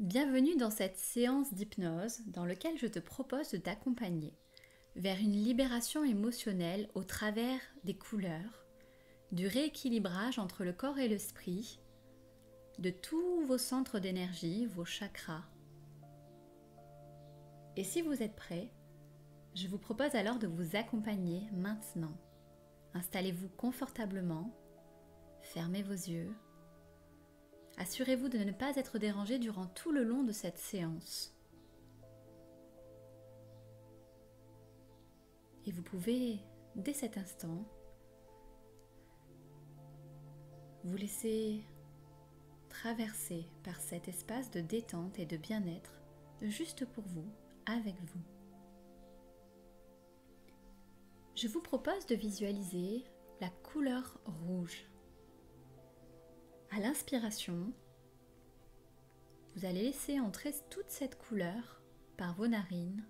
Bienvenue dans cette séance d'hypnose dans laquelle je te propose de t'accompagner vers une libération émotionnelle au travers des couleurs, du rééquilibrage entre le corps et l'esprit, de tous vos centres d'énergie, vos chakras. Et si vous êtes prêts, je vous propose alors de vous accompagner maintenant. Installez-vous confortablement, fermez vos yeux. Assurez-vous de ne pas être dérangé durant tout le long de cette séance. Et vous pouvez, dès cet instant, vous laisser traverser par cet espace de détente et de bien-être juste pour vous, avec vous. Je vous propose de visualiser la couleur rouge. À l'inspiration, vous allez laisser entrer toute cette couleur par vos narines,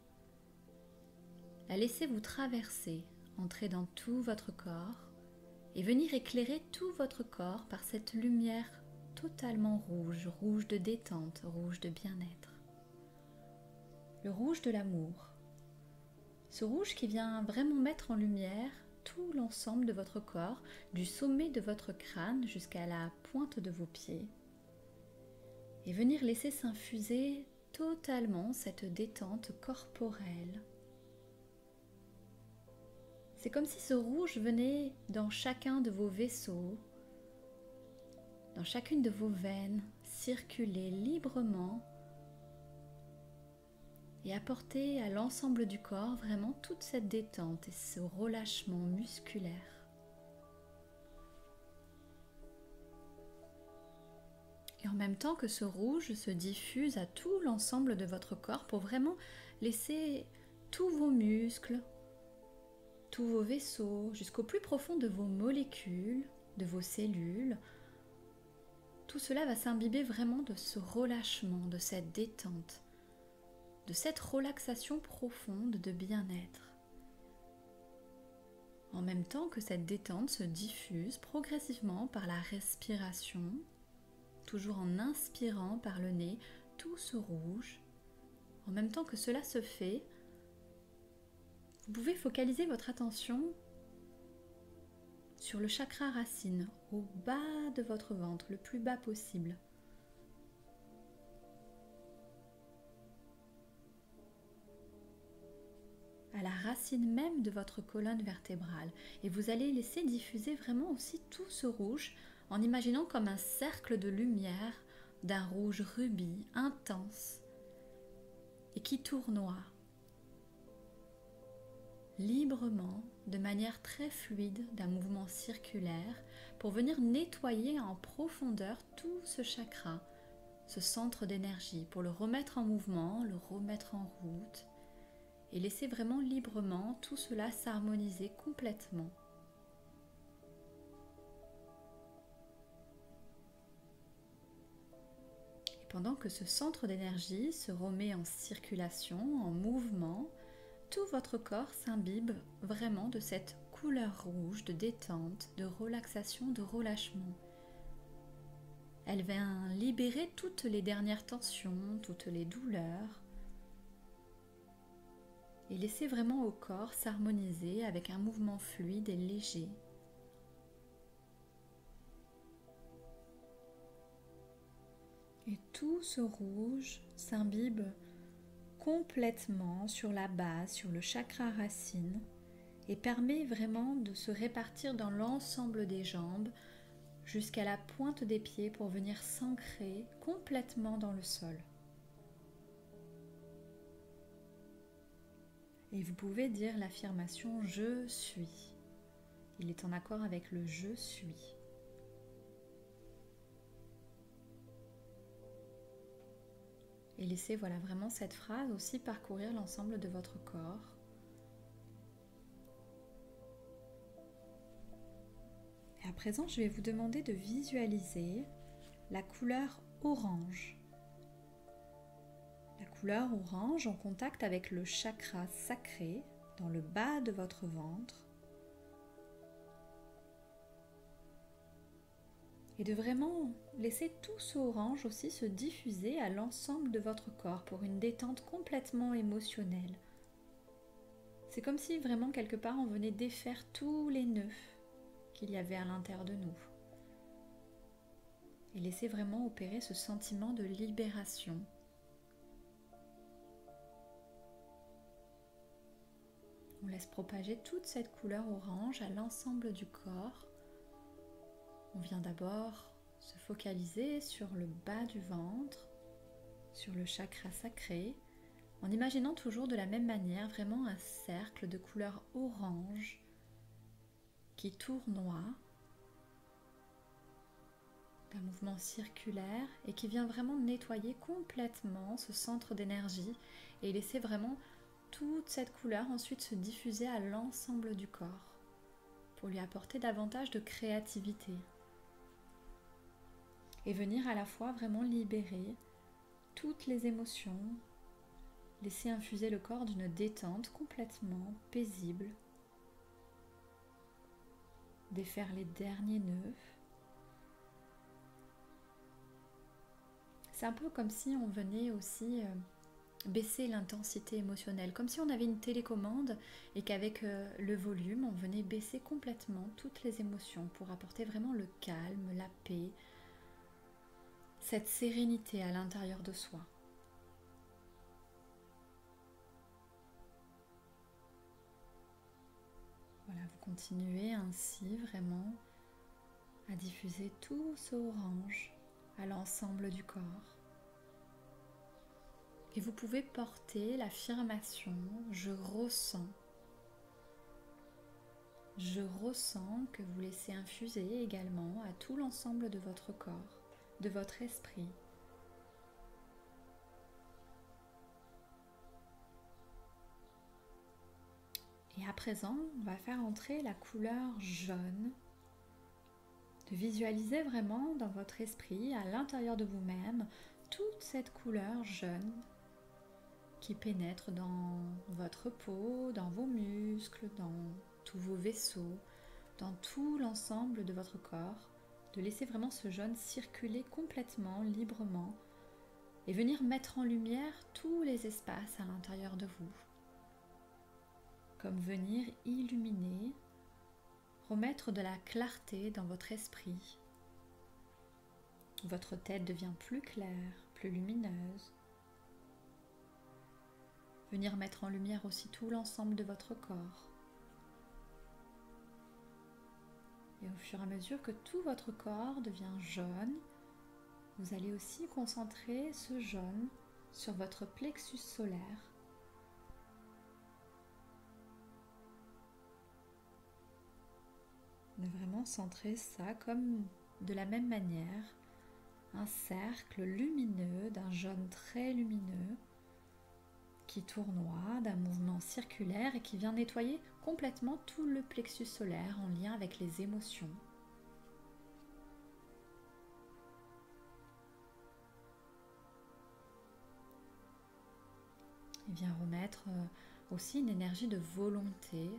la laisser vous traverser, entrer dans tout votre corps et venir éclairer tout votre corps par cette lumière totalement rouge, rouge de détente, rouge de bien-être. Le rouge de l'amour. Ce rouge qui vient vraiment mettre en lumière tout l'ensemble de votre corps, du sommet de votre crâne jusqu'à la pointe de vos pieds, et venir laisser s'infuser totalement cette détente corporelle. C'est comme si ce rouge venait dans chacun de vos vaisseaux, dans chacune de vos veines, circuler librement et apporter à l'ensemble du corps vraiment toute cette détente et ce relâchement musculaire. Et en même temps que ce rouge se diffuse à tout l'ensemble de votre corps pour vraiment laisser tous vos muscles, tous vos vaisseaux, jusqu'au plus profond de vos molécules, de vos cellules, tout cela va s'imbiber vraiment de ce relâchement, de cette détente, de cette relaxation profonde de bien-être. En même temps que cette détente se diffuse progressivement par la respiration, toujours en inspirant par le nez tout ce rouge, en même temps que cela se fait, vous pouvez focaliser votre attention sur le chakra racine, au bas de votre ventre, le plus bas possible. À la racine même de votre colonne vertébrale. Et vous allez laisser diffuser vraiment aussi tout ce rouge en imaginant comme un cercle de lumière d'un rouge rubis intense et qui tournoie librement, de manière très fluide, d'un mouvement circulaire pour venir nettoyer en profondeur tout ce chakra, ce centre d'énergie, pour le remettre en mouvement, le remettre en route et laisser vraiment librement tout cela s'harmoniser complètement. Et pendant que ce centre d'énergie se remet en circulation, en mouvement, tout votre corps s'imbibe vraiment de cette couleur rouge de détente, de relaxation, de relâchement. Elle vient libérer toutes les dernières tensions, toutes les douleurs, et laisser vraiment au corps s'harmoniser avec un mouvement fluide et léger. Et tout ce rouge s'imbibe complètement sur la base, sur le chakra racine, et permet vraiment de se répartir dans l'ensemble des jambes jusqu'à la pointe des pieds pour venir s'ancrer complètement dans le sol. Et vous pouvez dire l'affirmation « Je suis ». Il est en accord avec le « Je suis ». Et laissez vraiment cette phrase aussi parcourir l'ensemble de votre corps. Et à présent, je vais vous demander de visualiser la couleur orange. La couleur orange en contact avec le chakra sacré dans le bas de votre ventre. et de vraiment laisser tout ce orange aussi se diffuser à l'ensemble de votre corps pour une détente complètement émotionnelle. C'est comme si vraiment quelque part on venait défaire tous les nœuds qu'il y avait à l'intérieur de nous et laisser vraiment opérer ce sentiment de libération. On laisse propager toute cette couleur orange à l'ensemble du corps. On vient d'abord se focaliser sur le bas du ventre, sur le chakra sacré, en imaginant toujours de la même manière vraiment un cercle de couleur orange qui tournoie d'un mouvement circulaire et qui vient vraiment nettoyer complètement ce centre d'énergie et laisser vraiment toute cette couleur ensuite se diffuser à l'ensemble du corps pour lui apporter davantage de créativité et venir à la fois vraiment libérer toutes les émotions, laisser infuser le corps d'une détente complètement paisible, défaire les derniers nœuds. C'est un peu comme si on venait aussi baisser l'intensité émotionnelle, comme si on avait une télécommande et qu'avec le volume, on venait baisser complètement toutes les émotions pour apporter vraiment le calme, la paix, cette sérénité à l'intérieur de soi. Voilà, vous continuez ainsi vraiment à diffuser tout ce orange à l'ensemble du corps. Et vous pouvez porter l'affirmation « Je ressens ». Je ressens que vous laissez infuser également à tout l'ensemble de votre corps, de votre esprit. Et à présent, on va faire entrer la couleur jaune, de visualiser vraiment dans votre esprit, à l'intérieur de vous-même, toute cette couleur jaune qui pénètre dans votre peau, dans vos muscles, dans tous vos vaisseaux, dans tout l'ensemble de votre corps, de laisser vraiment ce jaune circuler complètement, librement, et venir mettre en lumière tous les espaces à l'intérieur de vous, comme venir illuminer, remettre de la clarté dans votre esprit. Votre tête devient plus claire, plus lumineuse. Venir mettre en lumière aussi tout l'ensemble de votre corps. Et au fur et à mesure que tout votre corps devient jaune, vous allez aussi concentrer ce jaune sur votre plexus solaire. De vraiment centrer ça comme de la même manière, un cercle lumineux d'un jaune très lumineux qui tournoie d'un mouvement circulaire et qui vient nettoyer complètement tout le plexus solaire en lien avec les émotions. Il vient remettre aussi une énergie de volonté,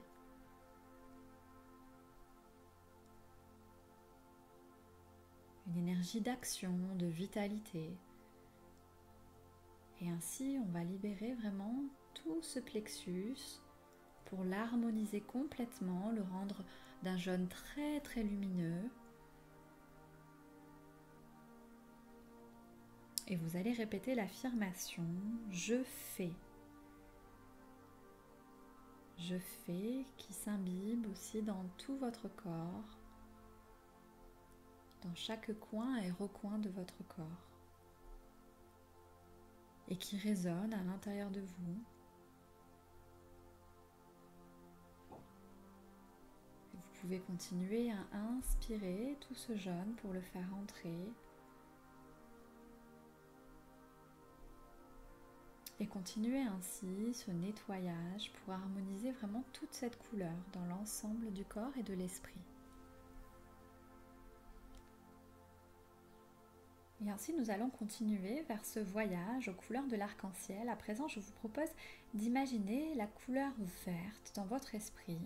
une énergie d'action, de vitalité. Et ainsi, on va libérer vraiment tout ce plexus pour l'harmoniser complètement, le rendre d'un jaune très très lumineux. Et vous allez répéter l'affirmation « Je fais ». Je fais qui s'imbibe aussi dans tout votre corps, dans chaque coin et recoin de votre corps, et qui résonne à l'intérieur de vous. Et vous pouvez continuer à inspirer tout ce jaune pour le faire entrer. Et continuer ainsi ce nettoyage pour harmoniser vraiment toute cette couleur dans l'ensemble du corps et de l'esprit. Et ainsi, nous allons continuer vers ce voyage aux couleurs de l'arc-en-ciel. À présent, je vous propose d'imaginer la couleur verte dans votre esprit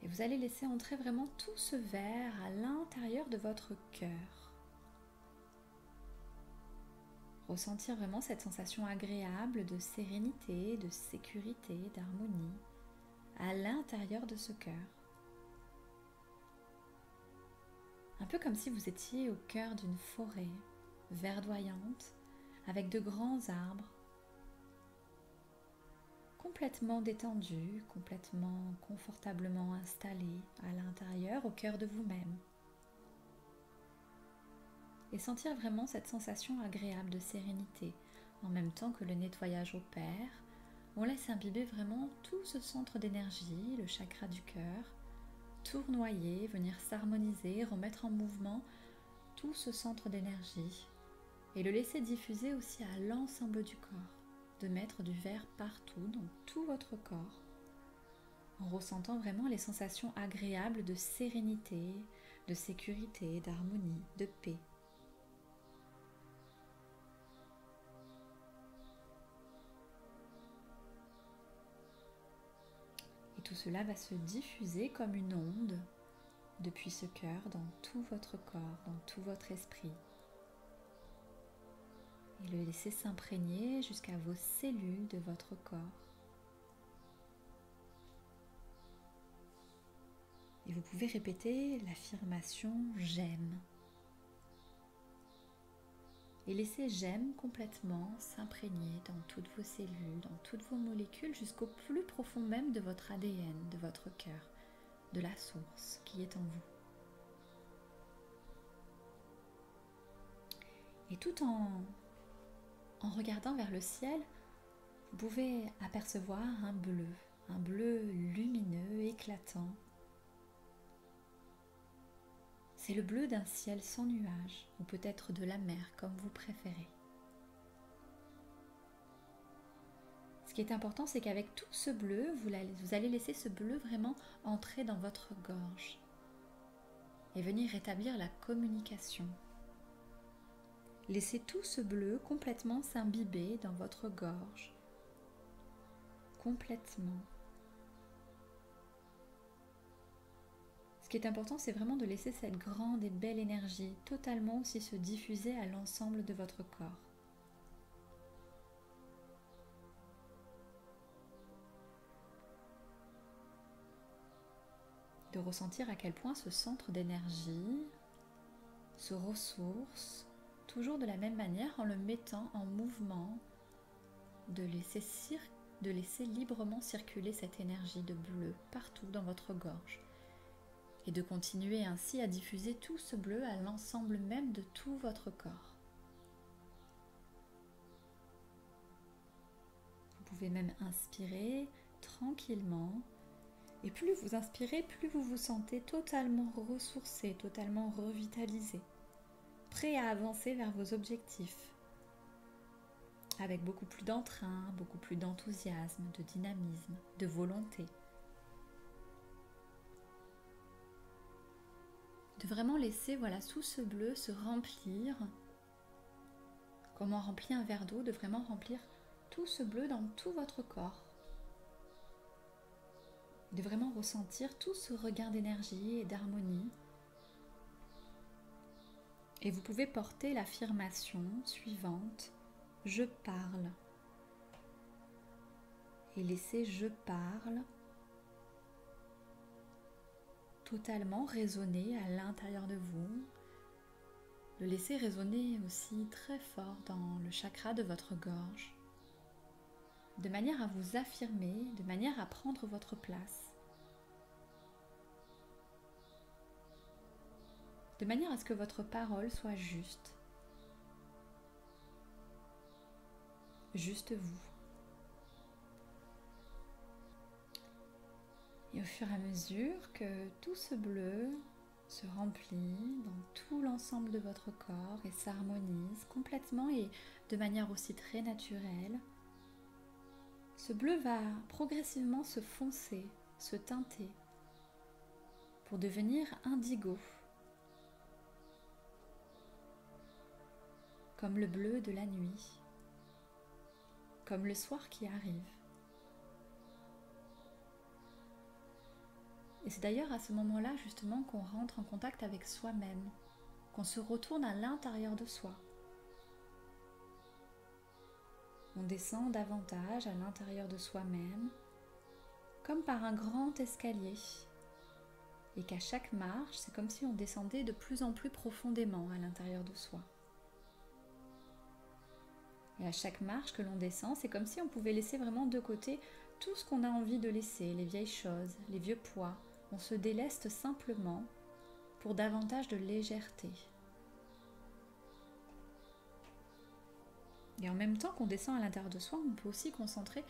Et vous allez laisser entrer vraiment tout ce vert à l'intérieur de votre cœur. Ressentir vraiment cette sensation agréable de sérénité, de sécurité, d'harmonie à l'intérieur de ce cœur. Un peu comme si vous étiez au cœur d'une forêt verdoyante avec de grands arbres, complètement détendu, complètement confortablement installé à l'intérieur, au cœur de vous-même. Et sentir vraiment cette sensation agréable de sérénité. En même temps que le nettoyage opère, on laisse imbiber vraiment tout ce centre d'énergie, le chakra du cœur, tournoyer, venir s'harmoniser, remettre en mouvement tout ce centre d'énergie et le laisser diffuser aussi à l'ensemble du corps. De mettre du vert partout, dans tout votre corps, en ressentant vraiment les sensations agréables de sérénité, de sécurité, d'harmonie, de paix. Et tout cela va se diffuser comme une onde depuis ce cœur dans tout votre corps, dans tout votre esprit. Et le laisser s'imprégner jusqu'à vos cellules de votre corps. Et vous pouvez répéter l'affirmation « j'aime ». Et laissez « j'aime » complètement s'imprégner dans toutes vos cellules, dans toutes vos molécules, jusqu'au plus profond même de votre ADN, de votre cœur, de la source qui est en vous. Et tout en regardant vers le ciel, vous pouvez apercevoir un bleu lumineux, éclatant. C'est le bleu d'un ciel sans nuages, ou peut-être de la mer, comme vous préférez. Ce qui est important, c'est qu'avec tout ce bleu, vous allez laisser ce bleu vraiment entrer dans votre gorge et venir rétablir la communication. Laissez tout ce bleu complètement s'imbiber dans votre gorge, complètement. Ce qui est important, c'est vraiment de laisser cette grande et belle énergie totalement aussi se diffuser à l'ensemble de votre corps. De ressentir à quel point ce centre d'énergie se ressource toujours de la même manière en le mettant en mouvement, de laisser librement circuler cette énergie de bleu partout dans votre gorge et de continuer ainsi à diffuser tout ce bleu à l'ensemble même de tout votre corps. Vous pouvez même inspirer tranquillement et plus vous inspirez, plus vous vous sentez totalement ressourcé, totalement revitalisé, prêt à avancer vers vos objectifs, avec beaucoup plus d'entrain, beaucoup plus d'enthousiasme, de dynamisme, de volonté. De vraiment laisser tout ce bleu se remplir, comme on remplit un verre d'eau, de vraiment remplir tout ce bleu dans tout votre corps. De vraiment ressentir tout ce regain d'énergie et d'harmonie. Et vous pouvez porter l'affirmation suivante, « Je parle ». Et laissez « Je parle » totalement résonner à l'intérieur de vous. Le laisser résonner aussi très fort dans le chakra de votre gorge, de manière à vous affirmer, de manière à prendre votre place. De manière à ce que votre parole soit juste. Juste vous. Et au fur et à mesure que tout ce bleu se remplit dans tout l'ensemble de votre corps et s'harmonise complètement et de manière aussi très naturelle, ce bleu va progressivement se foncer, se teinter pour devenir indigo, comme le bleu de la nuit, comme le soir qui arrive. Et c'est d'ailleurs à ce moment-là justement qu'on rentre en contact avec soi-même, qu'on se retourne à l'intérieur de soi. On descend davantage à l'intérieur de soi-même, comme par un grand escalier. Et qu'à chaque marche, c'est comme si on descendait de plus en plus profondément à l'intérieur de soi. Et à chaque marche que l'on descend, c'est comme si on pouvait laisser vraiment de côté tout ce qu'on a envie de laisser, les vieilles choses, les vieux poids. On se déleste simplement pour davantage de légèreté. Et en même temps qu'on descend à l'intérieur de soi, on peut aussi concentrer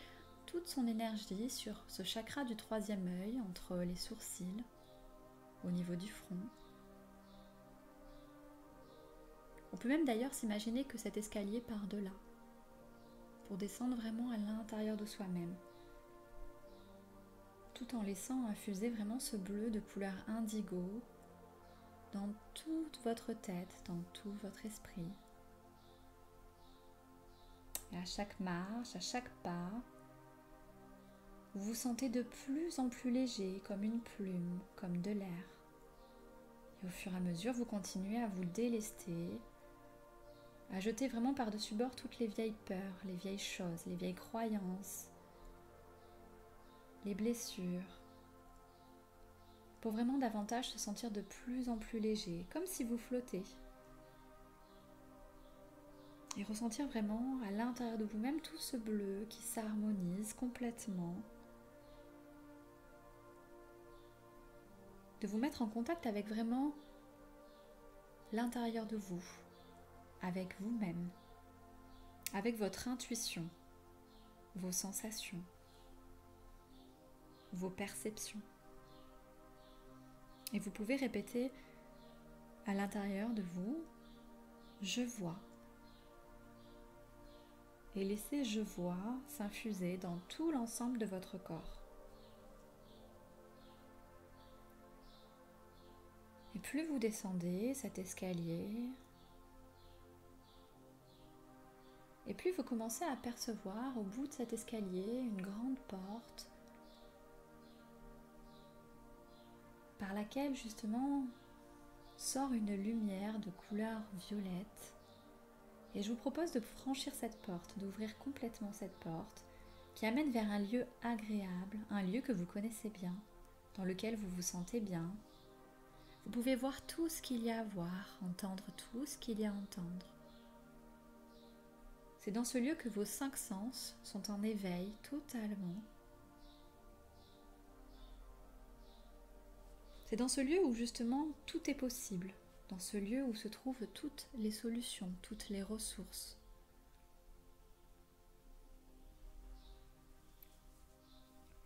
toute son énergie sur ce chakra du troisième œil, entre les sourcils, au niveau du front. On peut même d'ailleurs s'imaginer que cet escalier part de là, pour descendre vraiment à l'intérieur de soi-même, tout en laissant infuser vraiment ce bleu de couleur indigo dans toute votre tête, dans tout votre esprit. Et à chaque marche, à chaque pas, vous vous sentez de plus en plus léger, comme une plume, comme de l'air. Et au fur et à mesure, vous continuez à vous délester, à jeter vraiment par-dessus bord toutes les vieilles peurs, les vieilles choses, les vieilles croyances, les blessures, pour vraiment davantage se sentir de plus en plus léger, comme si vous flottez. Et ressentir vraiment à l'intérieur de vous-même tout ce bleu qui s'harmonise complètement. De vous mettre en contact avec vraiment l'intérieur de vous, avec vous-même, avec votre intuition, vos sensations, vos perceptions. Et vous pouvez répéter à l'intérieur de vous, je vois. Et laissez je vois s'infuser dans tout l'ensemble de votre corps. Et plus vous descendez cet escalier, et plus vous commencez à apercevoir au bout de cet escalier une grande porte par laquelle justement sort une lumière de couleur violette. Et je vous propose de franchir cette porte, d'ouvrir complètement cette porte qui amène vers un lieu agréable, un lieu que vous connaissez bien, dans lequel vous vous sentez bien. Vous pouvez voir tout ce qu'il y a à voir, entendre tout ce qu'il y a à entendre. C'est dans ce lieu que vos 5 sens sont en éveil totalement. C'est dans ce lieu où justement tout est possible, dans ce lieu où se trouvent toutes les solutions, toutes les ressources.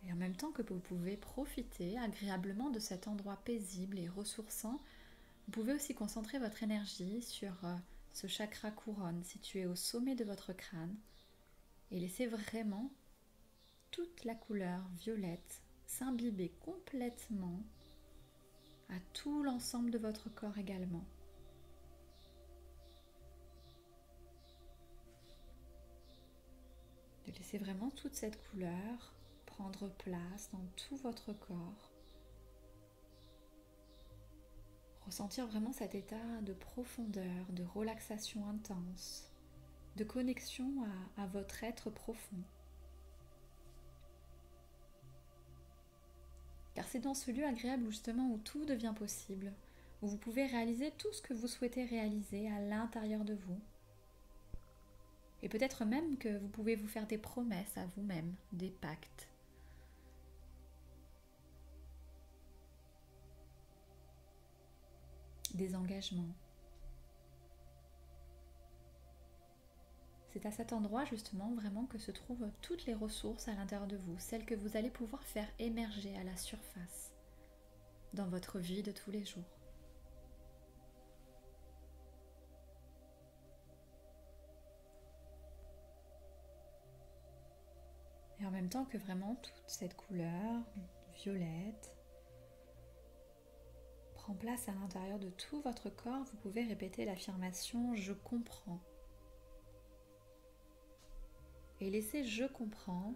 Et en même temps que vous pouvez profiter agréablement de cet endroit paisible et ressourçant, vous pouvez aussi concentrer votre énergie sur ce chakra couronne situé au sommet de votre crâne et laisser vraiment toute la couleur violette s'imbiber complètement à tout l'ensemble de votre corps également. De laisser vraiment toute cette couleur prendre place dans tout votre corps. Ressentir vraiment cet état de profondeur, de relaxation intense, de connexion à votre être profond. Car c'est dans ce lieu agréable justement où tout devient possible, où vous pouvez réaliser tout ce que vous souhaitez réaliser à l'intérieur de vous. Et peut-être même que vous pouvez vous faire des promesses à vous-même, des pactes. Des engagements. C'est à cet endroit justement vraiment que se trouvent toutes les ressources à l'intérieur de vous, celles que vous allez pouvoir faire émerger à la surface dans votre vie de tous les jours. Et en même temps que vraiment toute cette couleur violette prend place à l'intérieur de tout votre corps, vous pouvez répéter l'affirmation « Je comprends ». Et laissez « Je comprends »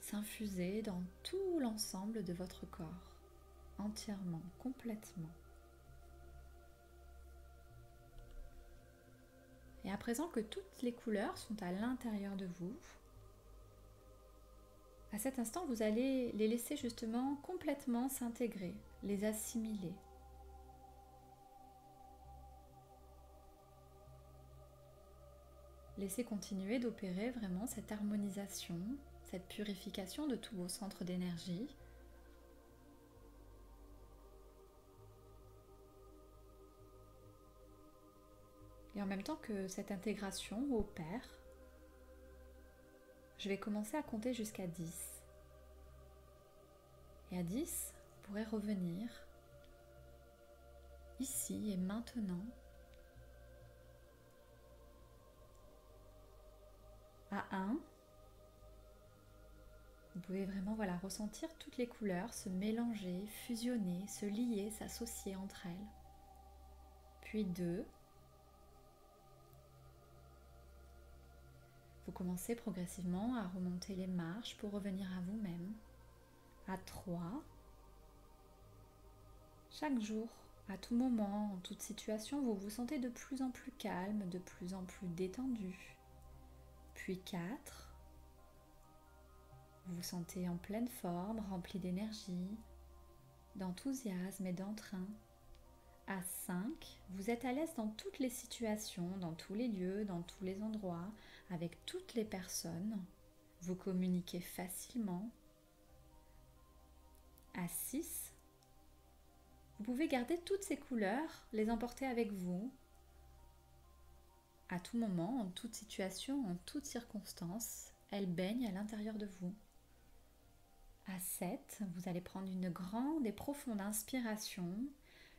s'infuser dans tout l'ensemble de votre corps. entièrement, complètement. Et à présent que toutes les couleurs sont à l'intérieur de vous, à cet instant, vous allez les laisser justement complètement s'intégrer, les assimiler. Laissez continuer d'opérer vraiment cette harmonisation, cette purification de tous vos centres d'énergie. Et en même temps que cette intégration opère, je vais commencer à compter jusqu'à 10. Et à 10, vous pourrez revenir ici et maintenant à 1. Vous pouvez vraiment ressentir toutes les couleurs se mélanger, fusionner, se lier, s'associer entre elles. Puis 2. Vous commencez progressivement à remonter les marches pour revenir à vous-même. À 3. Chaque jour, à tout moment, en toute situation, vous vous sentez de plus en plus calme, de plus en plus détendu. Puis 4. Vous vous sentez en pleine forme, rempli d'énergie, d'enthousiasme et d'entrain. À 5, vous êtes à l'aise dans toutes les situations, dans tous les lieux, dans tous les endroits, avec toutes les personnes. Vous communiquez facilement. À 6, vous pouvez garder toutes ces couleurs, les emporter avec vous, à tout moment, en toute situation, en toute circonstance. Elles baignent à l'intérieur de vous. À 7, vous allez prendre une grande et profonde inspiration.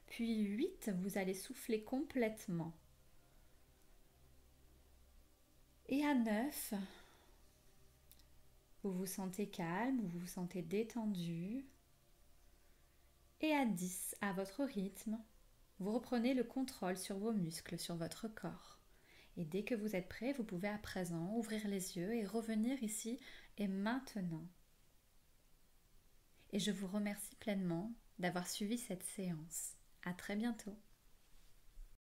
Puis 8, vous allez souffler complètement. Et à 9, vous vous sentez calme, vous vous sentez détendu. Et à 10, à votre rythme, vous reprenez le contrôle sur vos muscles, sur votre corps. Et dès que vous êtes prêt, vous pouvez à présent ouvrir les yeux et revenir ici et maintenant. Et je vous remercie pleinement d'avoir suivi cette séance. À très bientôt.